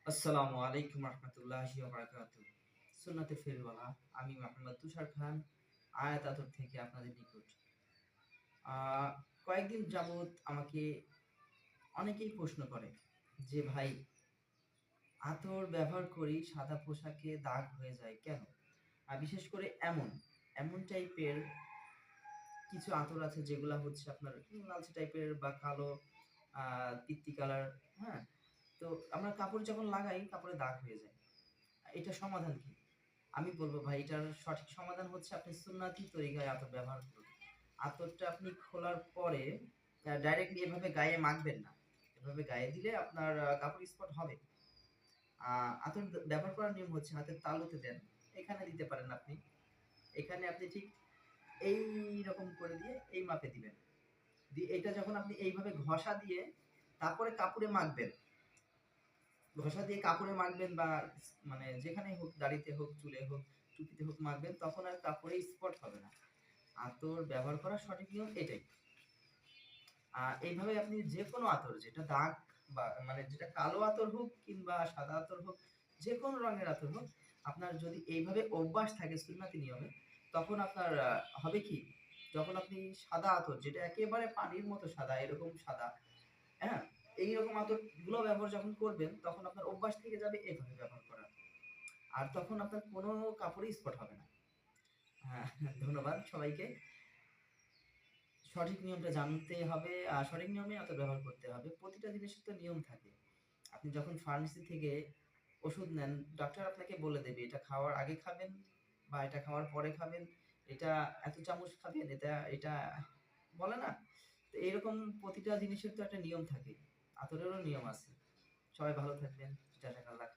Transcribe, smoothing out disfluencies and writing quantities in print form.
আসসালামু আলাইকুম রহমতুল্লাহি ওয়া বারাকাতুহু। সুন্নাতে ফেরওয়ালা আমি মোহাম্মদ তুষার খান আয়াত আতর থেকে আপনাদের নিকট। আ কয়েকদিন যাবৎ আমাকে অনেকেই প্রশ্ন করে যে, "ভাই আতর ব্যবহার করি সাদা পোশাকে দাগ হয়ে যায় কেন?" বিশেষ করে এমন টাইপের কিছু আতর আছে যেগুলা হচ্ছে আপনার লালচে টাইপের বা কালো আ তিত্তি কালার, হ্যাঁ? তো আমরা কাপড় যখন লাগাই কাপড়ে দাগ হয়ে যায়। এটার সমাধান কি? আমি বলব ভাই এটার সঠিক সমাধান হচ্ছে আপনি সুন্নাতি তরিকায় আতর ব্যবহার করুন। আতরটা আপনি খোলার পরে ডাইরেক্টলি এভাবে গায়ে মাখবেন না। এভাবে গায়ে দিলে আপনার কাপড় স্পট হবে। আ আতর ব্যবহার করার নিয়ম হচ্ছে হাতের তালুতে দেন। এখানে দিতে পারেন আপনি। এখানে আপনি ঠিক এইরকম করে দিয়ে এই মাপে দিবেন। দিয়ে এটা যখন আপনি এইভাবে ঘষা দিয়ে তারপরে কাপড়ে মাখবেন। ঘষা দিয়ে কাপড়ে মাখবেন বা মানে যেখানেই হোক, দাড়িতে হোক, চুলে হোক, টুপিতে হোক মাখবেন তখন আর কাপড়ে স্পট হবে না। আতর ব্যবহার করার সঠিক নিয়ম এটাই। এইভাবে আপনি যেকোনো আতর যেটা দাগ বা মানে যেটা কালো আতর হোক কিংবা সাদা আতর হোক, যেকোনো রঙের আতর হোক, আপনার যদি এইভাবে অভ্যাস থাকে সুন্নাতি নিয়মে, তখন আপনার হবে কি? যখন আপনি সাদা আতর যেটা একেবারে পানির মতো সাদা, এরকম সাদা, হ্যাঁ? এইরকম আতরগুলো ব্যবহার যখন করবেন, তখন আপনার অভ্যাস থেকে যাবে এভাবে ব্যবহার করার। আর তখন আপনার কোনো কাপড়েই স্পট হবে না। হ্যাঁ, ধন্যবাদ সবাইকে। সঠিক নিয়মটা জানতে হবে। সঠিক নিয়মে আতর ব্যবহার করতে হবে। প্রতিটা জিনিসের তো নিয়ম থাকে। আপনি যখন ফার্মেসি থেকে ওষুধ নেন, ডাক্তার আপনাকে বলে দেবে এটা খাওয়ার আগে খাবেন বা এটা খাওয়ার পরে খাবেন। এটা এত চামচ খাবেন, এটা বলে না? তো এরকম প্রতিটা জিনিসের তো একটা নিয়ম থাকে। আতরেরও নিয়ম আছে। সবাই ভালো থাকবেন। জাযাকাল্লাহ